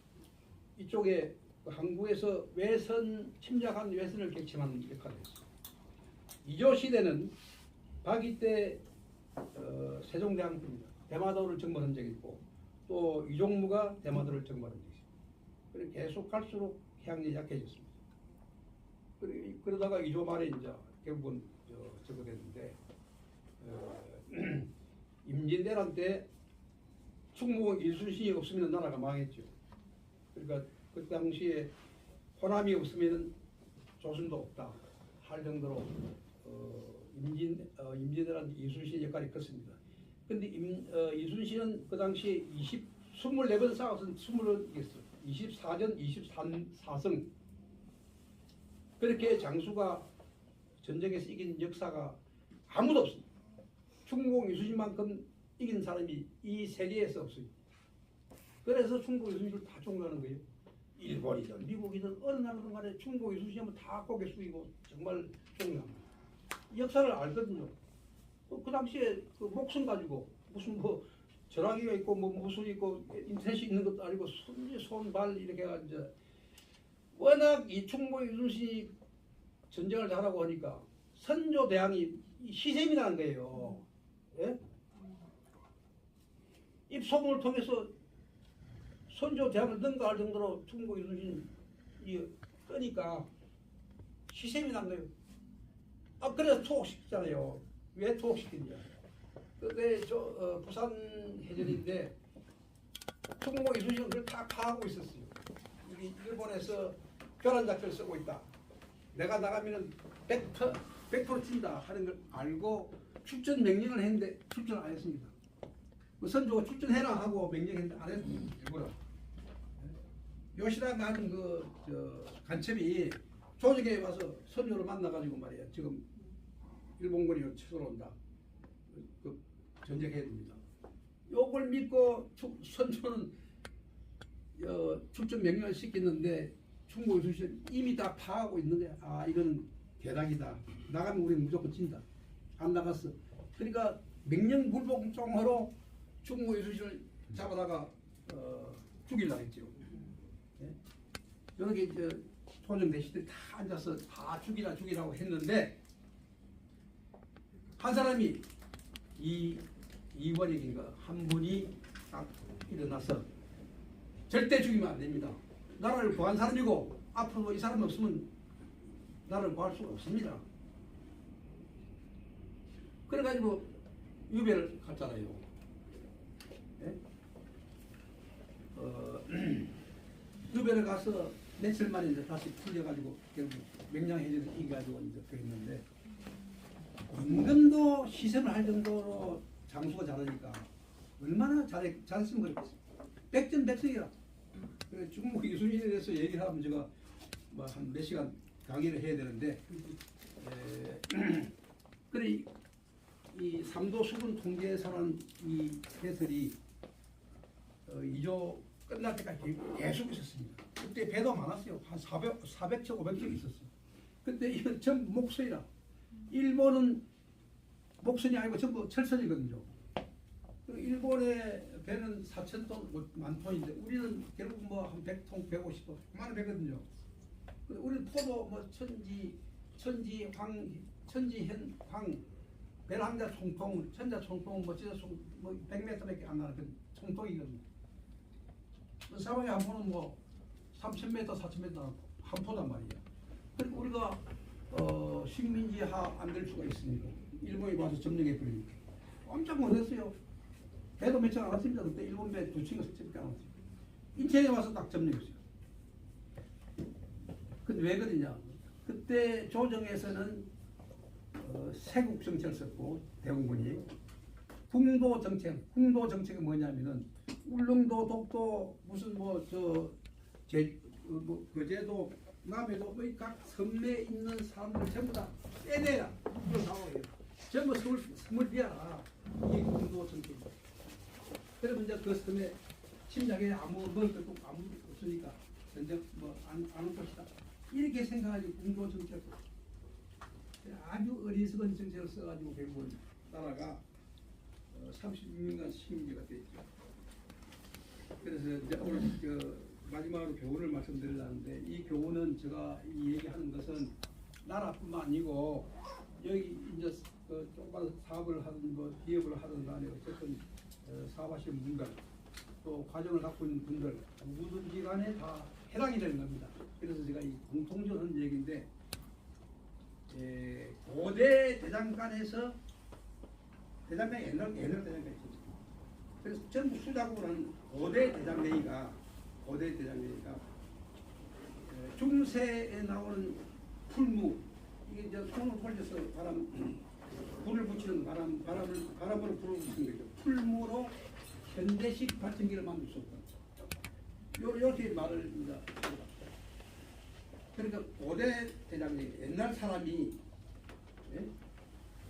이쪽에 그 항구에서 외선 침략한 외선을 격침하는 역할을 했어요. 이조 시대는 박이 때 세종대왕입니다. 대마도를 정벌한 적이 있고 또 이종무가 대마도를 정벌한 적이 있어요. 그래 계속 갈수록 해양력이 약해졌습니다. 그러다가 이조 말에 이제 결국은 저거 됐는데 임진왜란 때 충무공 이순신이 없으면 나라가 망했죠. 그러니까 그 당시에 호남이 없으면 조선도 없다 할 정도로 임진왜란 이순신 역할이 컸습니다. 근데 이순신은 그 당시에 24번 싸워서 20을 이겼어요. 24전 24승. 그렇게 장수가 전쟁에서 이긴 역사가 아무도 없습니다. 충무공 이순신만큼 이긴 사람이 이 세계에서 없습니다. 그래서 충무공 이순신을 다 존경하는 거예요. 일본이든 미국이든 어느 나라든 간에 충무공 이순신하면 다 고개 숙이고 정말 존경합니다. 역사를 알거든요. 그 당시에 그 목숨 가지고 무슨 뭐 전화기가 있고 뭐 무술 있고 인터넷이 있는 것도 아니고 손발 이렇게 해가지고 워낙 이 충무공 이순신이 전쟁을 잘하고 하니까 선조대왕이 희생이 나는 거예요. 예? 입소문을 통해서 선조대왕을 능가할 정도로 충무공 이순신이 뜨니까 희생이 난 거예요. 그래서 투옥시키잖아요. 왜 투옥시키냐? 그때 부산 해전인데 충무공 이순신은 그걸 다 파하고 있었어요. 우리 일본에서 교란 작전을 쓰고 있다. 내가 나가면은 100% 찐다 하는 걸 알고 출전 명령을 했는데 출전을 안 했습니다. 선조가 출전해라 하고 명령했는데 안 했습니다. 일부러. 요시다 하는 간첩이 조직에 와서 선조를 만나가지고 말이야. 지금 일본군이 쳐들어온다. 전쟁해야 됩니다. 요걸 믿고 선조는 출전 명령을 시켰는데 충무공 이순신 이미 다 파하고 있는데 이거는 대락이다. 나가면 우리는 무조건 진다. 안 나갔어. 그러니까 명령 불복종으로 충무공 이순신을 잡아다가 죽이려고 했죠. 네? 여기 조정 대신들 다 앉아서 다 죽이라고 했는데 한 사람이 이권익인가 한 분이 딱 일어나서 절대 죽이면 안 됩니다. 나라를 구한 사람이고 앞으로 이 사람 없으면 나라를 구할 수가 없습니다. 그래가지고 유배를 갔잖아요. 예? 유배를 가서 며칠 만에 이제 다시 풀려가지고 결국 명량해제를 이겨가지고 이제 그랬는데 임금도 시선을 할 정도로 장수가 잘하니까 얼마나 잘했으면 그랬겠습니까? 백전백승이라. 그래 중국 이순신에 대해서 얘기를 하면 제가 뭐 한 몇 시간 강의를 해야 되는데 그래 이 삼도 수군 통제사라는 이 해설이 이조 끝날 때까지 계속 있었습니다. 그때 배도 많았어요. 한 400척, 500척 있었어요. 근데 이건 전부 목선이라. 일본은 목선이 아니고 전부 철선이거든요. 일본의 배는 4,000톤, 만 톤인데 우리는 결국 뭐 한 100톤, 150톤, 많은 배거든요. 우리는 포도 뭐 천지, 황, 벨항자 총통, 천자 총통, 뭐 진짜 뭐 100m밖에 안 나는 그 총통이거든요. 사방에 한 포는 뭐 3,000m, 4,000m 한 포단 말이야. 그리고 우리가 식민지하 안 될 수가 있으니까 일본이 와서 점령해 버리니까 깜짝 놀랐어요. 배도 몇 척 안 왔습니다. 그때 일본 배 2척인가 3척밖에 안 왔어요. 인천에 와서 딱 점령했어요. 근데 왜 그러냐? 그때 조정에서는 세국 정책을 썼고 대공군이 궁도 정책이 뭐냐면은 울릉도, 독도, 무슨 거제도, 남해도 각 섬에 있는 사람들 전부 다 빼내라 이런 상황이에요. 전부 섬을 비하라. 이게 궁도 정책. 그러면 이제 그 섬에 침략에 아무 먹을 것도 아무 없으니까 전쟁 안 올 것이다. 이렇게 생각하고 궁도 정책. 아주 어리석은 정책을 써가지고 결국은 나라가 36년간 식민지가 됐죠. 그래서 이제 오늘 마지막으로 교훈을 말씀드리려는데 이 교훈은 제가 이 얘기하는 것은 나라뿐만 아니고 여기 이제 조그만 사업을 하든 뭐 기업을 하든 간에 어쨌든 사업하시는 분들 또 과정을 갖고 있는 분들 누구든지 간에 다 해당이 되는 겁니다. 그래서 제가 이 공통적인 얘기인데 고대 대장간에서 대장간이 옛날 대장간이 있었죠. 그래서 전부 수작업을 하는 고대 대장내기가 중세에 나오는 풀무 이게 이제 손을 벌려서 불을 붙이는 바람으로 불을 붙이는 거죠. 풀무로 현대식 발전기를 만들 수 없다. 이렇게 말을 이제 그러니까 고대 대장내 옛날 사람이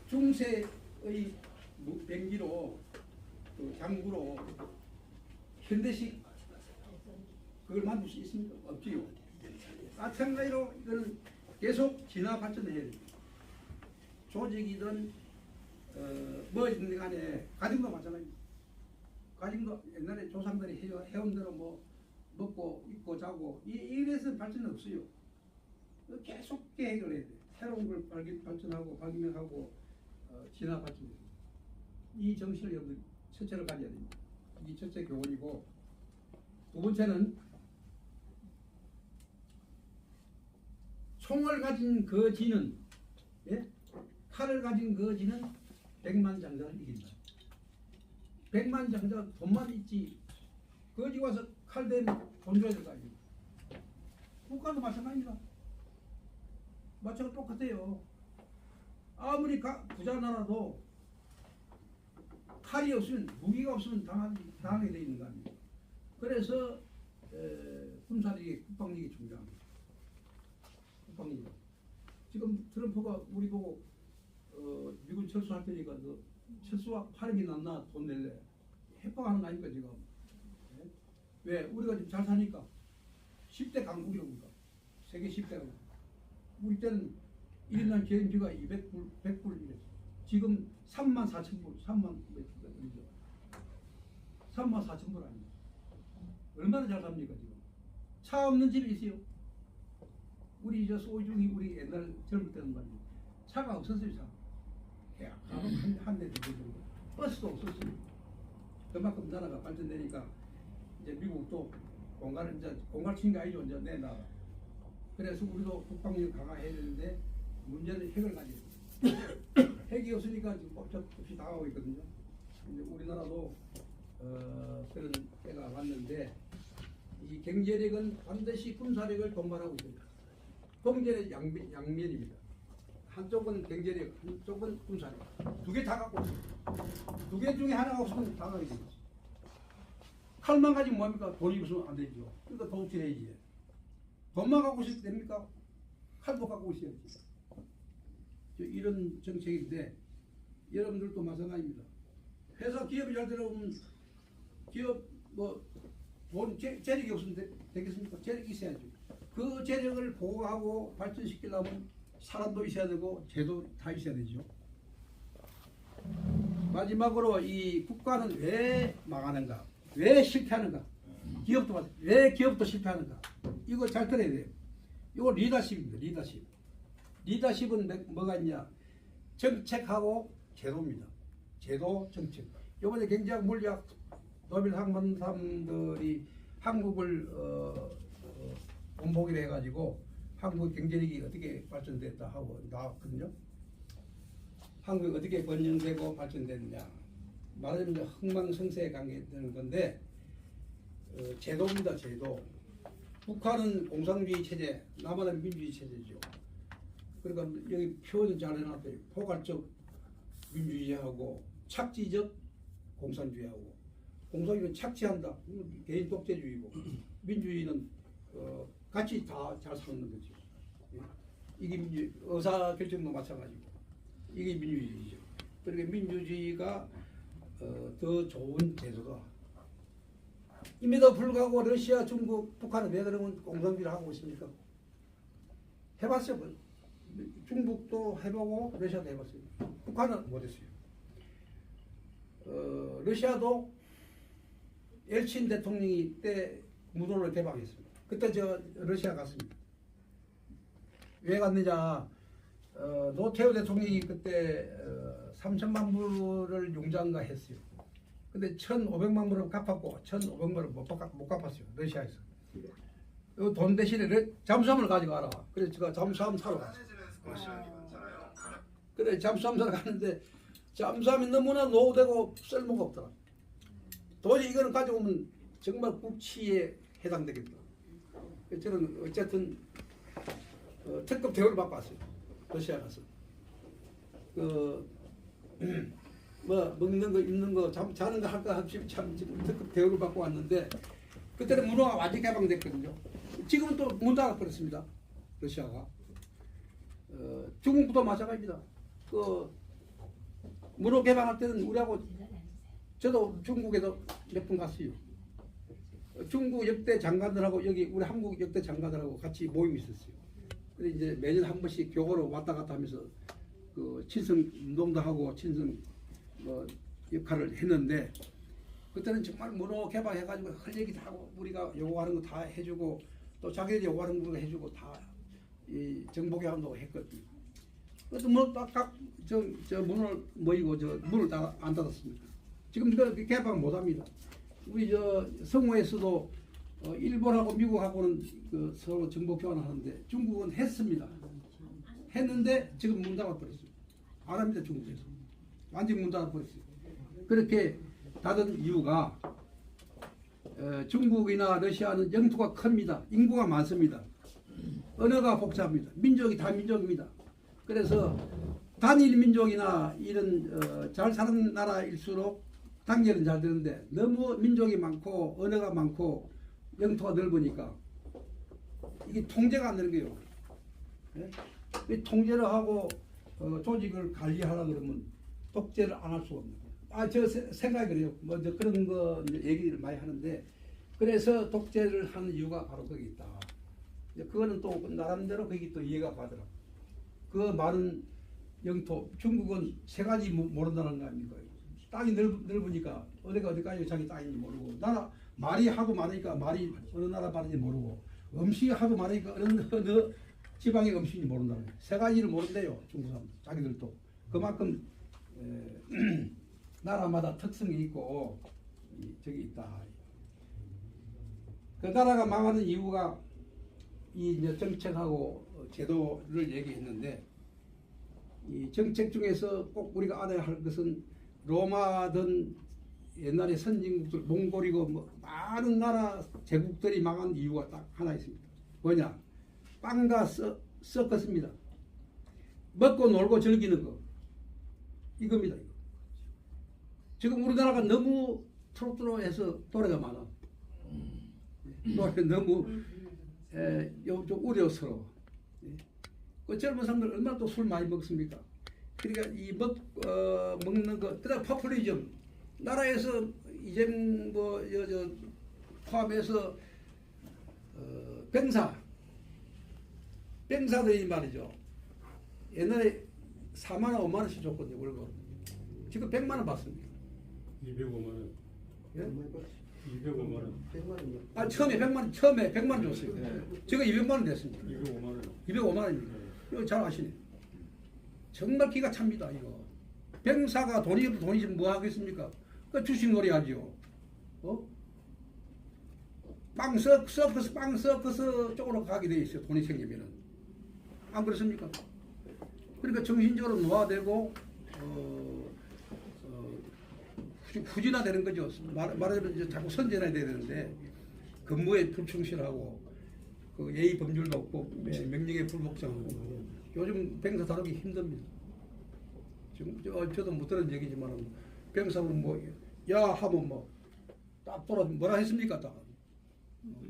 중세의 병기로 장구로 현대식 그걸 만들 수 있습니까? 없지요. 마찬가지로 이거는 계속 진화 발전해야 됩니다. 조직이든 뭐든 간에 가정도 마찬가지입니다. 가정도 옛날에 조상들이 해온 대로 뭐 먹고 입고 자고 이래서 발전은 없어요. 계속 계획을 해야 돼. 새로운 걸 발전하고 발명하고 진화 발전해야 돼. 이 정신을 여러분 첫째로 가져야 됩니다. 이 첫째 교훈이고 두 번째는 총을 가진 거지는 칼을 가진 거지는 백만장자를 이긴다. 백만장자 돈만 있지 거지 와서 칼 대면 돈 줘야 될 거 아닙니까? 국가도 마찬가지입니다. 마찬가지 똑같아요. 아무리 부자 나라도 칼이 없으면 무기가 없으면 당하게 돼 있는 거 아닙니까? 그래서 군사력이 국방력이 중요합니다. 국방력. 지금 트럼프가 우리 보고 미군 철수할 테니까 철수하는 게 낫나 돈 낼래 협박하는 거 아닙니까 지금? 왜? 우리가 지금 잘 사니까 10대 강국이라니까 세계 10대 강국. 우리 때는 1인당 기름비가 200불, 100불 이랬어. 지금 34,000불, 34,000불 아닙니까? 얼마나 잘 삽니까 지금? 차 없는 집이 있어요. 우리 소중히 우리 옛날 젊을 때는 말이죠. 차가 없었어요. 차. 한 대 두 대 정도. 버스도 없었어요. 그만큼 나라가 발전되니까 이제 미국도 공간을 이제 공갈 치는 게 아니죠. 이제 내 나라. 그래서 우리도 국방력 강화해야 되는데 문제는 핵을 가지고 핵이 없으니까 지금 꼼짝없이 당하고 있거든요. 근데 우리나라도 그런 때가 왔는데 이 경제력은 반드시 군사력을 동반하고 있습니다. 경제의 양면입니다. 한쪽은 경제력, 한쪽은 군사력. 두 개 다 갖고 있습니다. 두 개 중에 하나가 없으면 당하게 되죠. 칼만 가지고 뭐합니까? 돈이 없으면 안 되죠. 그러니까 도둑질해야지. 돈만 갖고 있어도 됩니까? 칼도 갖고 있어야지. 이런 정책인데 여러분들도 마찬가지입니다. 회사 기업이 잘 되려면 기업 돈 재력이 없으면 되겠습니까? 재력이 있어야죠. 그 재력을 보호하고 발전시키려면 사람도 있어야 되고 제도 다 있어야 되죠. 마지막으로 이 국가는 왜 망하는가? 왜 실패하는가? 기업도 마찬가지. 왜 기업도 실패하는가? 이거 잘 들어야 돼요. 이거 리더십입니다. 리더십. 리더십은 뭐가 있냐? 정책하고 제도입니다. 제도, 정책. 이번에 경제학 물리학 노벨상 받은 사람들이 한국을 본보기를 해가지고 한국 경제력이 어떻게 발전됐다 하고 나왔거든요. 한국이 어떻게 번영되고 발전됐느냐. 말하자면 흥망성쇠에 관계되는 건데 제도입니다. 제도. 북한은 공산주의 체제, 남한은 민주주의 체제죠. 그러니까 여기 표현을 잘 해놨어요. 포괄적 민주주의하고 착지적 공산주의하고. 공산주의는 착취한다. 개인 독재주의고 민주주의는 같이 다 잘 사는 거죠. 이게 민주 의사 결정도 마찬가지고 이게 민주주의죠. 그러니까 민주주의가 더 좋은 제도가 임에도 불구하고 러시아, 중국, 북한은 왜 그러면 공산주의를 하고 있습니까? 해봤어요. 중국도 해보고 러시아도 해봤어요. 북한은 못했어요. 러시아도 엘친 대통령이 때 무도를 개방했습니다. 그때 저 러시아 갔습니다. 왜 갔느냐? 노태우 대통령이 그때 3천만 불을 융자인가 했어요. 근데 1,500만 불을 갚았고 1,500만 불을 못 갚았어요. 러시아에서. 돈 대신에 잠수함을 가지고 가라. 그래서 제가 잠수함 사러 갔어요. 그래 잠수함 사러 갔는데 잠수함이 너무나 노후되고 쓸모가 없더라. 도저히 이거는 가지고 오면 정말 국치에 해당되겠다. 저는 어쨌든 특급 대우를 받고 왔어요. 러시아 가서. 뭐 먹는 거 입는 거 자는 거 할 거 없이 참 특급 대우를 받고 왔는데 그때는 문화가 완전히 개방됐거든요. 지금은 또 문 닫아버렸습니다. 러시아가. 중국도 마찬가지입니다. 문화 개방할 때는 우리하고 저도 중국에도 몇 번 갔어요. 중국 역대 장관들하고 여기 우리 한국 역대 장관들하고 같이 모임이 있었어요. 그래서 이제 매년 한 번씩 교거로 왔다 갔다 하면서 친선 운동도 하고 친선 역할을 했는데 그때는 정말 문화 개방해가지고 할 얘기도 하고 우리가 요구하는 거 다 해주고 또 자기들이 요구하는 거 해주고 다 이 정보 교환도 했거든요. 그래서 저 문을 모이고 저 문을 다 안 닫았습니다. 지금 그 개방 못합니다. 우리 저 성우에서도 일본하고 미국하고는 서로 정보 교환하는데 중국은 했습니다. 했는데 지금 문 닫아버렸어요. 안 합니다. 중국에서 완전 문 닫아버렸어요. 그렇게 닫은 이유가 중국이나 러시아는 영토가 큽니다. 인구가 많습니다. 언어가 복잡합니다. 민족이 다 민족입니다. 그래서 단일 민족이나 이런 잘 사는 나라일수록 단결은 잘 되는데 너무 민족이 많고 언어가 많고 영토가 넓으니까 이게 통제가 안 되는 거예요. 네? 통제를 하고 조직을 관리하려고 그러면 독재를 안 할 수가 없는 거예요. 저 생각이 그래요. 먼저 그런 거 얘기를 많이 하는데 그래서 독재를 하는 이유가 바로 거기 있다. 그거는 또 나름대로 거기 또 이해가 가더라. 그 많은 영토 중국은 세 가지 모른다는 거 아닙니까? 땅이 넓으니까 어디가 어디까지 자기 땅인지 모르고 나라 말이 하도 많으니까 말이 어느 나라 말인지 모르고 음식이 하도 많으니까 어느 지방의 음식인지 모른다는 거예요. 세 가지를 모른대요. 중국 사람 자기들도 그만큼 나라마다 특성이 있고 저기 있다. 그 나라가 망하는 이유가 이 이제 정책하고 제도를 얘기했는데 이 정책 중에서 꼭 우리가 알아야 할 것은 로마든 옛날에 선진국들 몽골이고 뭐 많은 나라 제국들이 망한 이유가 딱 하나 있습니다. 뭐냐? 빵과 서커스입니다. 먹고 놀고 즐기는 거 이겁니다. 이거. 지금 우리나라가 너무 트로트로해서 노래가 많아. 노래 너무 좀 우려스러워. 그 젊은 사람들 얼마나 또 술 많이 먹습니까? 그러니까 이 먹는 거, 그다음 포퓰리즘 나라에서 이제 뭐 포함해서 병사들이 말이죠. 옛날에 4만 원, 5만 원씩 줬거든요 월급. 지금 100만 원 받습니다. 205만 원. 예? 205만 원. 100만 원이요. 아 처음에 100만 원 줬어요. 지금 200만 원 됐습니다. 205만 원. 205만 원입니다. 이거 잘 아시네. 정말 기가 찹니다 이거. 병사가 돈이 없어 돈이 지금 뭐 하겠습니까? 그 주식놀이 하죠. 빵 서커스 쪽으로 가게 돼 있어요. 돈이 생기면은. 안 그렇습니까? 그러니까 정신적으로 노화되고 후진화되는 거죠. 말하자면 이제 자꾸 선전해야 되는데 근무에 불충실하고 그 예의 범절도 없고 명령에 불복종하고 요즘 병사 다루기 힘듭니다. 지금 저도 못 들은 얘기지만 병사는 뭐야 하면 뭐 딱 돌아 뭐라 했습니까? 딱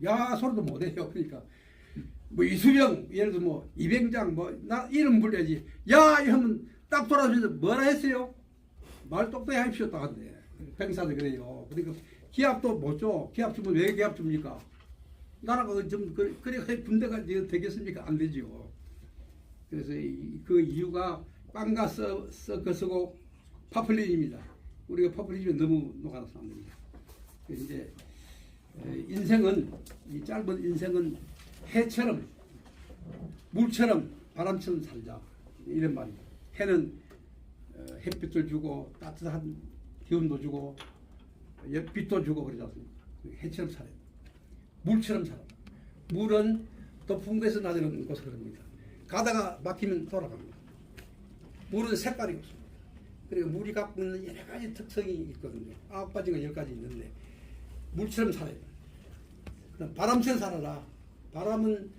야 소리도 못 해요. 그러니까 뭐 이수병 예를 들어 뭐 이병장 뭐 나 이름 불려야지 야 하면 딱 돌아서면서 뭐라 했어요? 말 똑똑히 하십시오. 딱 한데 병사들 그래요. 그러니까 기합도 못 줘. 기합 주면 왜 기합 줍니까? 나라가 좀 그래 군대가 되겠습니까? 안 되죠. 그래서 그 이유가 빵과 서커스고 파퓰리즘입니다. 우리가 파퓰리즘에 너무 녹아서 안 됩니다. 그래서 이제 인생은 이 짧은 인생은 해처럼 물처럼 바람처럼 살자 이런 말입니다. 해는 햇빛을 주고 따뜻한 기운도 주고 빛도 주고 그러지 않습니까? 해처럼 살아야 돼. 물처럼 살아. 물은 높은 곳에서 낮은 곳에 흐릅니다. 가다가 막히면 돌아갑니다. 물은 색깔이 없습니다. 그리고 물이 갖고 있는 여러 가지 특성이 있거든요. 9가지가 10가지 있는데 물처럼 살아야 돼. 바람처럼 살아라. 바람은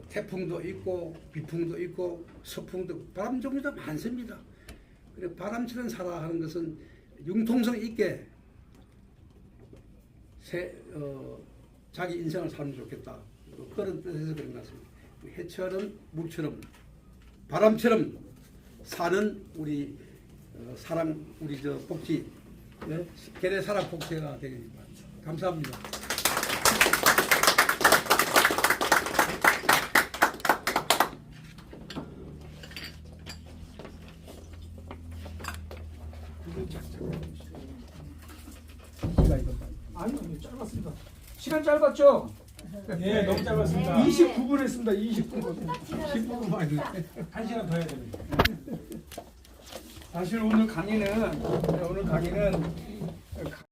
태풍도 있고 비풍도 있고 서풍도 있고 바람 종류도 많습니다. 그리고 바람처럼 살아 하는 것은 융통성 있게 자기 인생을 살면 좋겠다. 그런 뜻에서 그런 것 같습니다. 해처럼 물처럼 바람처럼 사는 우리 사랑 우리 저 복지 계례 사랑 복지가 되길 바랍니다. 감사합니다. 아니요, 짧았습니다. 시간 짧았죠? 네, 너무 짧았습니다. 29분 했습니다. 29분. 10분 많이 1시간 더 해야 됩니다. 사실 오늘 강의는